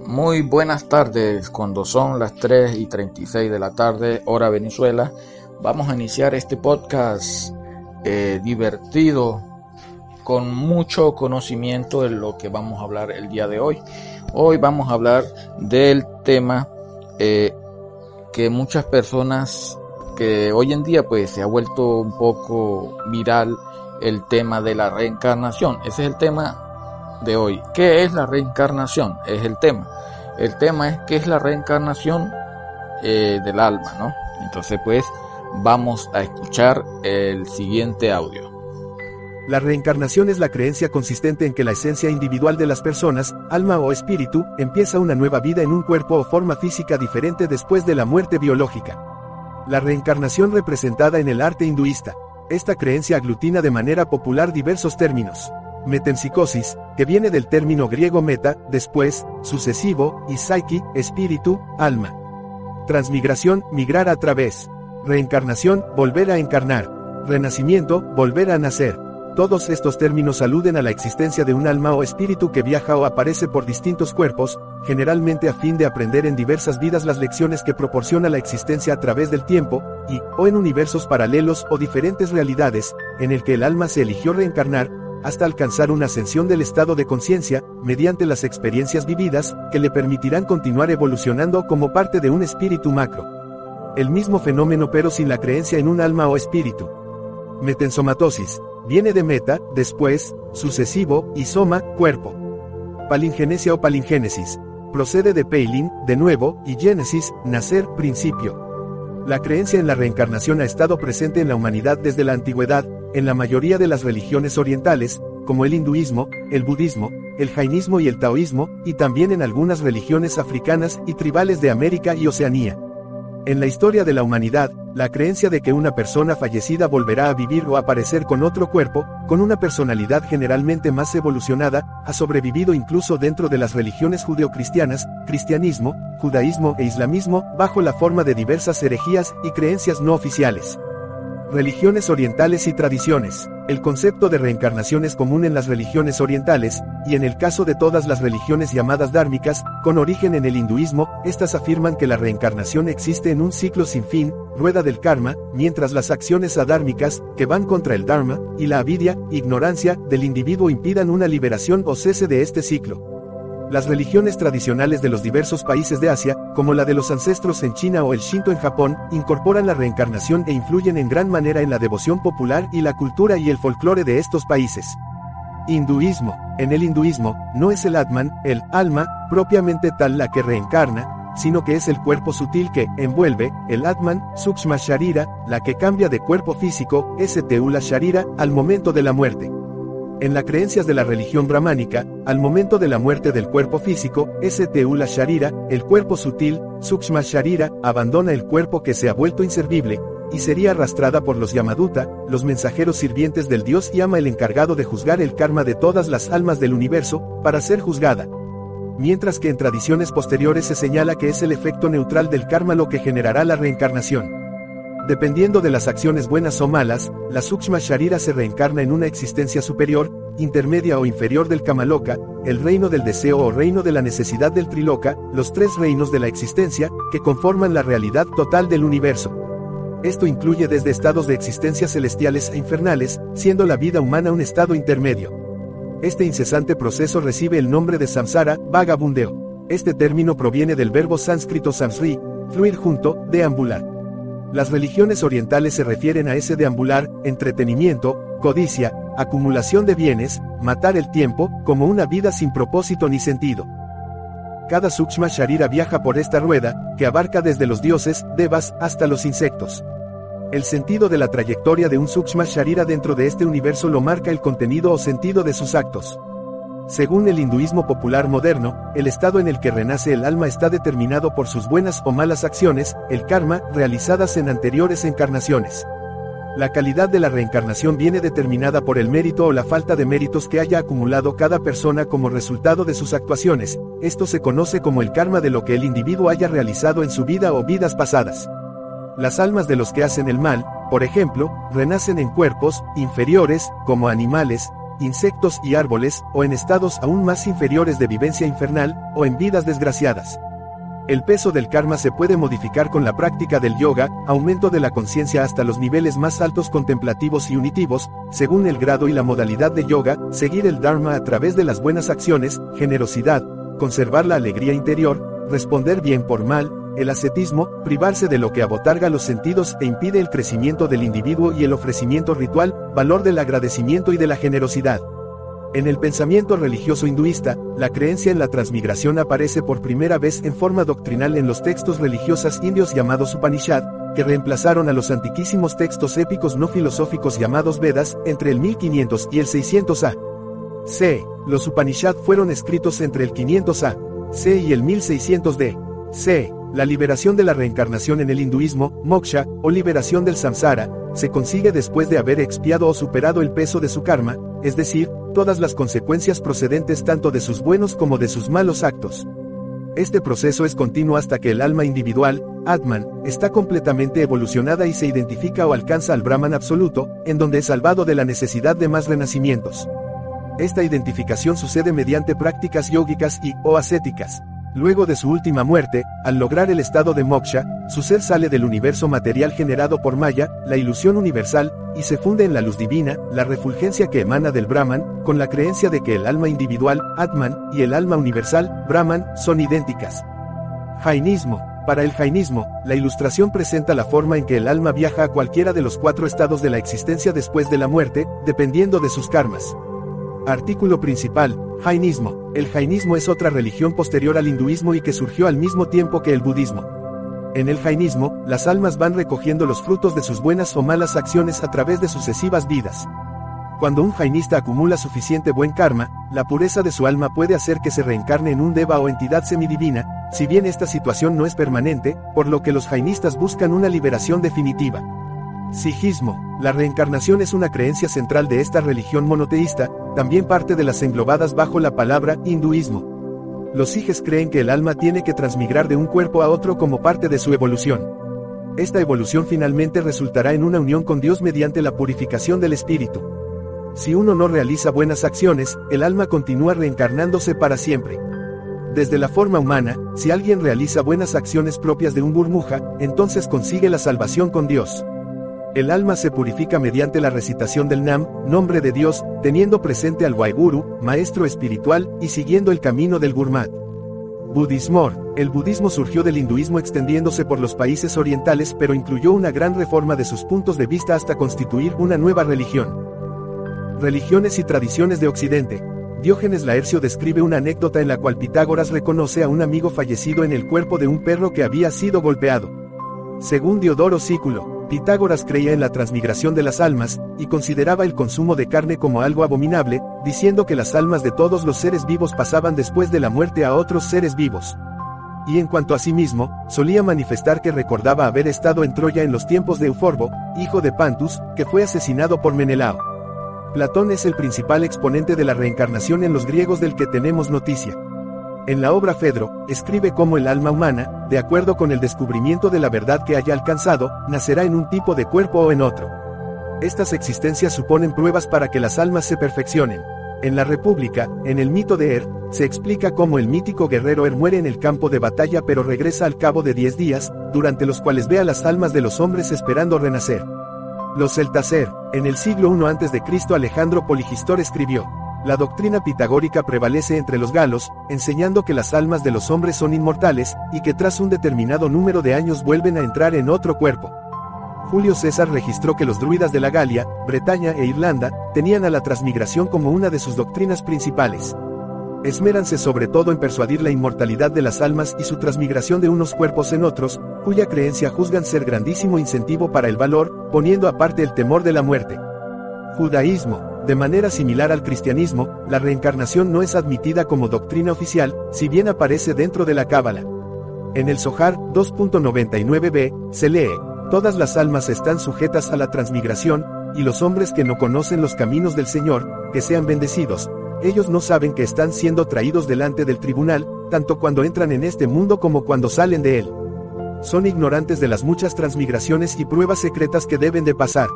Muy buenas tardes, cuando son las 3:36 de la tarde, hora Venezuela. Vamos a iniciar este podcast divertido, con mucho conocimiento de lo que vamos a hablar el día de hoy. Hoy vamos a hablar del tema que muchas personas, que hoy en día pues se ha vuelto un poco viral, el tema de la reencarnación. Ese es el tema de hoy. ¿Qué es la reencarnación? Es el tema. El tema es qué es la reencarnación del alma, ¿no? Entonces pues vamos a escuchar el siguiente audio. La reencarnación es la creencia consistente en que la esencia individual de las personas, alma o espíritu, empieza una nueva vida en un cuerpo o forma física diferente después de la muerte biológica. La reencarnación representada en el arte hinduista. Esta creencia aglutina de manera popular diversos términos. Metempsicosis, que viene del término griego meta, después, sucesivo, y psyche, espíritu, alma. Transmigración, migrar a través. Reencarnación, volver a encarnar. Renacimiento, volver a nacer. Todos estos términos aluden a la existencia de un alma o espíritu que viaja o aparece por distintos cuerpos, generalmente a fin de aprender en diversas vidas las lecciones que proporciona la existencia a través del tiempo, o en universos paralelos o diferentes realidades, en el que el alma se eligió reencarnar, hasta alcanzar una ascensión del estado de conciencia, mediante las experiencias vividas, que le permitirán continuar evolucionando como parte de un espíritu macro. El mismo fenómeno pero sin la creencia en un alma o espíritu. Metensomatosis, viene de meta, después, sucesivo, y soma, cuerpo. Palingenesia o palingénesis, procede de peilin, de nuevo, y génesis, nacer, principio. La creencia en la reencarnación ha estado presente en la humanidad desde la antigüedad, en la mayoría de las religiones orientales, como el hinduismo, el budismo, el jainismo y el taoísmo, y también en algunas religiones africanas y tribales de América y Oceanía. En la historia de la humanidad, la creencia de que una persona fallecida volverá a vivir o aparecer con otro cuerpo, con una personalidad generalmente más evolucionada, ha sobrevivido incluso dentro de las religiones judeocristianas, cristianismo, judaísmo e islamismo, bajo la forma de diversas herejías y creencias no oficiales. Religiones orientales y tradiciones. El concepto de reencarnación es común en las religiones orientales, y en el caso de todas las religiones llamadas dármicas, con origen en el hinduismo, estas afirman que la reencarnación existe en un ciclo sin fin, rueda del karma, mientras las acciones adármicas, que van contra el dharma, y la avidya, ignorancia, del individuo impidan una liberación o cese de este ciclo. Las religiones tradicionales de los diversos países de Asia, como la de los ancestros en China o el Shinto en Japón, incorporan la reencarnación e influyen en gran manera en la devoción popular y la cultura y el folclore de estos países. Hinduismo. En el hinduismo, no es el Atman, el alma, propiamente tal la que reencarna, sino que es el cuerpo sutil que envuelve, el Atman, Sukshma Sharira, la que cambia de cuerpo físico, Stula Sharira, al momento de la muerte. En las creencias de la religión brahmánica, al momento de la muerte del cuerpo físico, Stula Sharira, el cuerpo sutil, Sukshma Sharira, abandona el cuerpo que se ha vuelto inservible, y sería arrastrada por los Yamaduta, los mensajeros sirvientes del dios Yama, el encargado de juzgar el karma de todas las almas del universo, para ser juzgada. Mientras que en tradiciones posteriores se señala que es el efecto neutral del karma lo que generará la reencarnación. Dependiendo de las acciones buenas o malas, la Sukshma Sharira se reencarna en una existencia superior, intermedia o inferior del Kamaloka, el reino del deseo o reino de la necesidad del Triloka, los tres reinos de la existencia, que conforman la realidad total del universo. Esto incluye desde estados de existencia celestiales e infernales, siendo la vida humana un estado intermedio. Este incesante proceso recibe el nombre de samsara, vagabundeo. Este término proviene del verbo sánscrito samsri, fluir junto, deambular. Las religiones orientales se refieren a ese deambular, entretenimiento, codicia, acumulación de bienes, matar el tiempo, como una vida sin propósito ni sentido. Cada Sukshma Sharira viaja por esta rueda, que abarca desde los dioses, devas, hasta los insectos. El sentido de la trayectoria de un Sukshma Sharira dentro de este universo lo marca el contenido o sentido de sus actos. Según el hinduismo popular moderno, el estado en el que renace el alma está determinado por sus buenas o malas acciones, el karma, realizadas en anteriores encarnaciones. La calidad de la reencarnación viene determinada por el mérito o la falta de méritos que haya acumulado cada persona como resultado de sus actuaciones. Esto se conoce como el karma de lo que el individuo haya realizado en su vida o vidas pasadas. Las almas de los que hacen el mal, por ejemplo, renacen en cuerpos inferiores, como animales, insectos y árboles, o en estados aún más inferiores de vivencia infernal, o en vidas desgraciadas. El peso del karma se puede modificar con la práctica del yoga, aumento de la conciencia hasta los niveles más altos contemplativos y unitivos, según el grado y la modalidad de yoga, seguir el dharma a través de las buenas acciones, generosidad, conservar la alegría interior, responder bien por mal, el ascetismo, privarse de lo que abotarga los sentidos e impide el crecimiento del individuo y el ofrecimiento ritual, valor del agradecimiento y de la generosidad. En el pensamiento religioso hinduista, la creencia en la transmigración aparece por primera vez en forma doctrinal en los textos religiosos indios llamados Upanishad, que reemplazaron a los antiquísimos textos épicos no filosóficos llamados Vedas, entre el 1500 y el 600 A.C. Los Upanishad fueron escritos entre el 500 A.C. y el 1600 D.C. La liberación de la reencarnación en el hinduismo, moksha, o liberación del samsara, se consigue después de haber expiado o superado el peso de su karma, es decir, todas las consecuencias procedentes tanto de sus buenos como de sus malos actos. Este proceso es continuo hasta que el alma individual, Atman, está completamente evolucionada y se identifica o alcanza al Brahman absoluto, en donde es salvado de la necesidad de más renacimientos. Esta identificación sucede mediante prácticas yógicas o ascéticas. Luego de su última muerte, al lograr el estado de moksha, su ser sale del universo material generado por Maya, la ilusión universal, y se funde en la luz divina, la refulgencia que emana del Brahman, con la creencia de que el alma individual, Atman, y el alma universal, Brahman, son idénticas. Jainismo. Para el jainismo, la ilustración presenta la forma en que el alma viaja a cualquiera de los 4 estados de la existencia después de la muerte, dependiendo de sus karmas. Artículo principal. Jainismo. El jainismo es otra religión posterior al hinduismo y que surgió al mismo tiempo que el budismo. En el jainismo, las almas van recogiendo los frutos de sus buenas o malas acciones a través de sucesivas vidas. Cuando un jainista acumula suficiente buen karma, la pureza de su alma puede hacer que se reencarne en un deva o entidad semidivina, si bien esta situación no es permanente, por lo que los jainistas buscan una liberación definitiva. Sijismo. La reencarnación es una creencia central de esta religión monoteísta, también parte de las englobadas bajo la palabra hinduismo. Los sijes creen que el alma tiene que transmigrar de un cuerpo a otro como parte de su evolución. Esta evolución finalmente resultará en una unión con Dios mediante la purificación del espíritu. Si uno no realiza buenas acciones, el alma continúa reencarnándose para siempre. Desde la forma humana, si alguien realiza buenas acciones propias de un burmuja, entonces consigue la salvación con Dios. El alma se purifica mediante la recitación del Nam, nombre de Dios, teniendo presente al Waiguru, maestro espiritual, y siguiendo el camino del Gurmat. Budismo. El budismo surgió del hinduismo extendiéndose por los países orientales pero incluyó una gran reforma de sus puntos de vista hasta constituir una nueva religión. Religiones y tradiciones de Occidente. Diógenes Laercio describe una anécdota en la cual Pitágoras reconoce a un amigo fallecido en el cuerpo de un perro que había sido golpeado. Según Diodoro Sículo, Pitágoras creía en la transmigración de las almas, y consideraba el consumo de carne como algo abominable, diciendo que las almas de todos los seres vivos pasaban después de la muerte a otros seres vivos. Y en cuanto a sí mismo, solía manifestar que recordaba haber estado en Troya en los tiempos de Euforbo, hijo de Pantus, que fue asesinado por Menelao. Platón es el principal exponente de la reencarnación en los griegos del que tenemos noticia. En la obra Fedro, escribe cómo el alma humana, de acuerdo con el descubrimiento de la verdad que haya alcanzado, nacerá en un tipo de cuerpo o en otro. Estas existencias suponen pruebas para que las almas se perfeccionen. En la República, en el mito de Er, se explica cómo el mítico guerrero Er muere en el campo de batalla pero regresa al cabo de 10 días, durante los cuales ve a las almas de los hombres esperando renacer. Los Celtacer. En el siglo I a.C. Alejandro Poligistor escribió: la doctrina pitagórica prevalece entre los galos, enseñando que las almas de los hombres son inmortales, y que tras un determinado número de años vuelven a entrar en otro cuerpo. Julio César registró que los druidas de la Galia, Bretaña e Irlanda, tenían a la transmigración como una de sus doctrinas principales. Esméranse sobre todo en persuadir la inmortalidad de las almas y su transmigración de unos cuerpos en otros, cuya creencia juzgan ser grandísimo incentivo para el valor, poniendo aparte el temor de la muerte. Judaísmo. De manera similar al cristianismo, la reencarnación no es admitida como doctrina oficial, si bien aparece dentro de la Cábala. En el Zohar 2.99b, se lee: todas las almas están sujetas a la transmigración, y los hombres que no conocen los caminos del Señor, que sean bendecidos, ellos no saben que están siendo traídos delante del tribunal, tanto cuando entran en este mundo como cuando salen de él. Son ignorantes de las muchas transmigraciones y pruebas secretas que deben de pasar.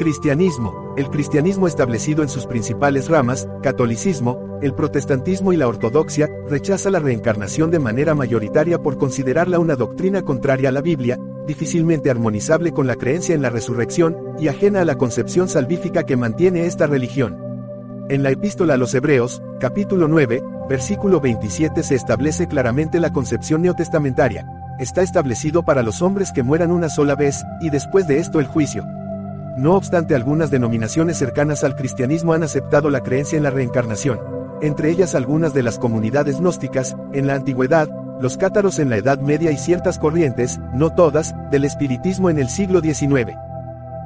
Cristianismo. El cristianismo establecido en sus principales ramas, catolicismo, el protestantismo y la ortodoxia, rechaza la reencarnación de manera mayoritaria por considerarla una doctrina contraria a la Biblia, difícilmente armonizable con la creencia en la resurrección, y ajena a la concepción salvífica que mantiene esta religión. En la Epístola a los Hebreos, capítulo 9, versículo 27 se establece claramente la concepción neotestamentaria. Está establecido para los hombres que mueran una sola vez, y después de esto el juicio. No obstante, algunas denominaciones cercanas al cristianismo han aceptado la creencia en la reencarnación, entre ellas algunas de las comunidades gnósticas, en la antigüedad, los cátaros en la Edad Media y ciertas corrientes, no todas, del espiritismo en el siglo XIX.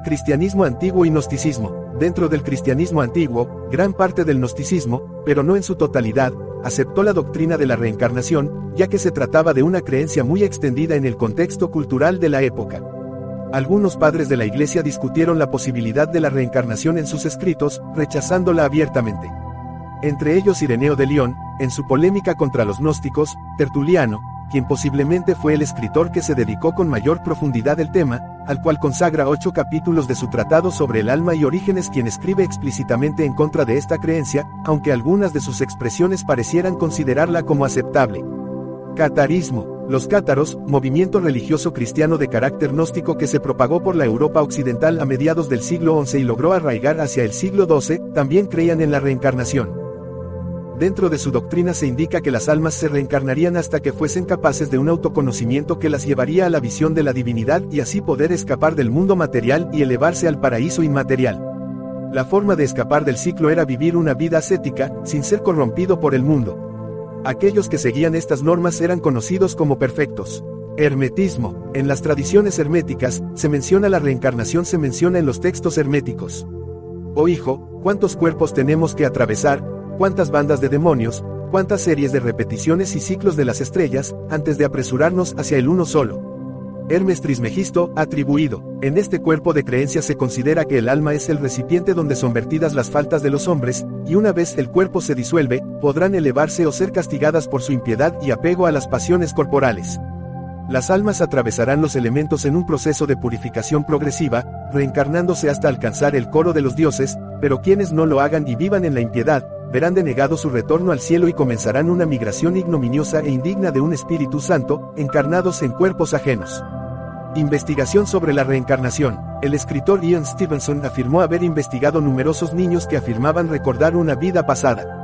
Cristianismo antiguo y gnosticismo. Dentro del cristianismo antiguo, gran parte del gnosticismo, pero no en su totalidad, aceptó la doctrina de la reencarnación, ya que se trataba de una creencia muy extendida en el contexto cultural de la época. Algunos padres de la Iglesia discutieron la posibilidad de la reencarnación en sus escritos, rechazándola abiertamente. Entre ellos Ireneo de León, en su polémica contra los gnósticos, Tertuliano, quien posiblemente fue el escritor que se dedicó con mayor profundidad al tema, al cual consagra 8 capítulos de su tratado sobre el alma y Orígenes, quien escribe explícitamente en contra de esta creencia, aunque algunas de sus expresiones parecieran considerarla como aceptable. Catarismo. Los cátaros, movimiento religioso cristiano de carácter gnóstico que se propagó por la Europa occidental a mediados del siglo XI y logró arraigar hacia el siglo XII, también creían en la reencarnación. Dentro de su doctrina se indica que las almas se reencarnarían hasta que fuesen capaces de un autoconocimiento que las llevaría a la visión de la divinidad y así poder escapar del mundo material y elevarse al paraíso inmaterial. La forma de escapar del ciclo era vivir una vida ascética, sin ser corrompido por el mundo. Aquellos que seguían estas normas eran conocidos como perfectos. Hermetismo. En las tradiciones herméticas, se menciona la reencarnación, se menciona en los textos herméticos. Oh hijo, ¿cuántos cuerpos tenemos que atravesar? ¿Cuántas bandas de demonios? ¿Cuántas series de repeticiones y ciclos de las estrellas, antes de apresurarnos hacia el uno solo? Hermes Trismegisto, atribuido. En este cuerpo de creencias se considera que el alma es el recipiente donde son vertidas las faltas de los hombres, y una vez el cuerpo se disuelve, podrán elevarse o ser castigadas por su impiedad y apego a las pasiones corporales. Las almas atravesarán los elementos en un proceso de purificación progresiva, reencarnándose hasta alcanzar el coro de los dioses, pero quienes no lo hagan y vivan en la impiedad, verán denegado su retorno al cielo y comenzarán una migración ignominiosa e indigna de un Espíritu Santo, encarnados en cuerpos ajenos. Investigación sobre la reencarnación. El escritor Ian Stevenson afirmó haber investigado numerosos niños que afirmaban recordar una vida pasada.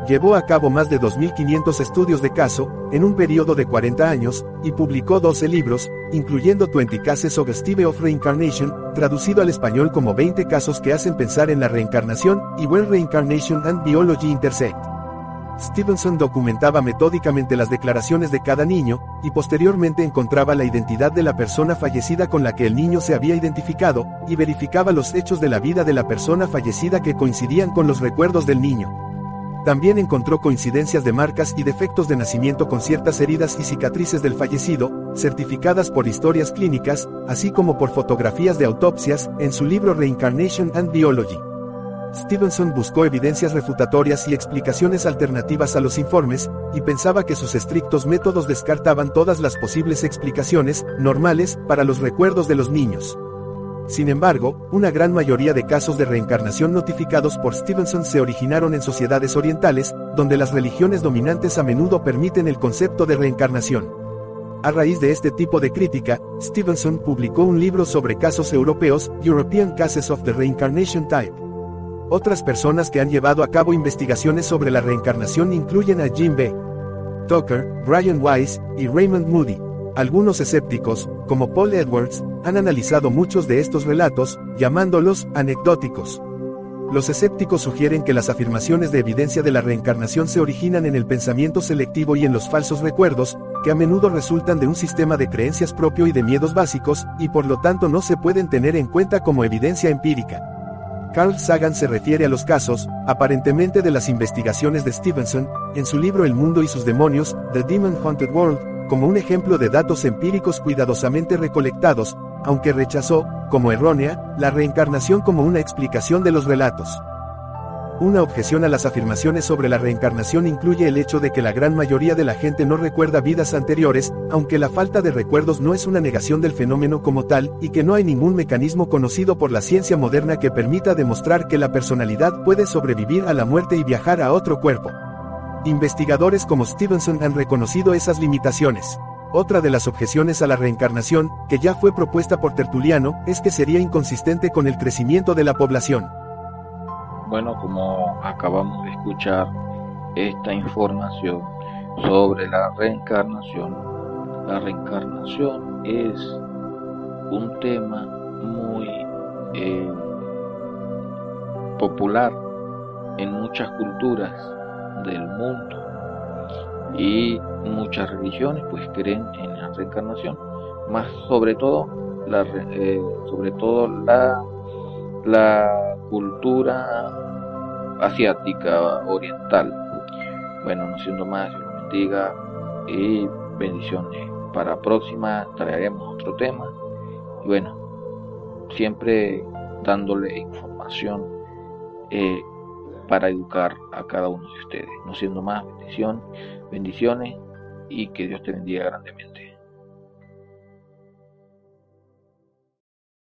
Llevó a cabo más de 2.500 estudios de caso, en un periodo de 40 años, y publicó 12 libros, incluyendo 20 Cases Suggestive of Reincarnation, traducido al español como 20 casos que hacen pensar en la reencarnación, y Where Reincarnation and Biology Intersect. Stevenson documentaba metódicamente las declaraciones de cada niño, y posteriormente encontraba la identidad de la persona fallecida con la que el niño se había identificado, y verificaba los hechos de la vida de la persona fallecida que coincidían con los recuerdos del niño. También encontró coincidencias de marcas y defectos de nacimiento con ciertas heridas y cicatrices del fallecido, certificadas por historias clínicas, así como por fotografías de autopsias, en su libro Reincarnation and Biology. Stevenson buscó evidencias refutatorias y explicaciones alternativas a los informes, y pensaba que sus estrictos métodos descartaban todas las posibles explicaciones, normales, para los recuerdos de los niños. Sin embargo, una gran mayoría de casos de reencarnación notificados por Stevenson se originaron en sociedades orientales, donde las religiones dominantes a menudo permiten el concepto de reencarnación. A raíz de este tipo de crítica, Stevenson publicó un libro sobre casos europeos, European Cases of the Reincarnation Type. Otras personas que han llevado a cabo investigaciones sobre la reencarnación incluyen a Jim B. Tucker, Brian Weiss, y Raymond Moody. Algunos escépticos, como Paul Edwards, han analizado muchos de estos relatos, llamándolos anecdóticos. Los escépticos sugieren que las afirmaciones de evidencia de la reencarnación se originan en el pensamiento selectivo y en los falsos recuerdos, que a menudo resultan de un sistema de creencias propio y de miedos básicos, y por lo tanto no se pueden tener en cuenta como evidencia empírica. Carl Sagan se refiere a los casos, aparentemente de las investigaciones de Stevenson, en su libro El mundo y sus demonios, The Demon Haunted World, como un ejemplo de datos empíricos cuidadosamente recolectados, aunque rechazó, como errónea, la reencarnación como una explicación de los relatos. Una objeción a las afirmaciones sobre la reencarnación incluye el hecho de que la gran mayoría de la gente no recuerda vidas anteriores, aunque la falta de recuerdos no es una negación del fenómeno como tal, y que no hay ningún mecanismo conocido por la ciencia moderna que permita demostrar que la personalidad puede sobrevivir a la muerte y viajar a otro cuerpo. Investigadores como Stevenson han reconocido esas limitaciones. Otra de las objeciones a la reencarnación, que ya fue propuesta por Tertuliano, es que sería inconsistente con el crecimiento de la población. Bueno, como acabamos de escuchar esta información sobre la reencarnación es un tema muy popular en muchas culturas del mundo y muchas religiones pues creen en la reencarnación, más sobre todo la cultura asiática oriental. Bueno, no siendo más, Dios los bendiga y bendiciones. Para la próxima traeremos otro tema y bueno, siempre dándole información para educar a cada uno de ustedes. No siendo más, bendiciones y que Dios te bendiga grandemente.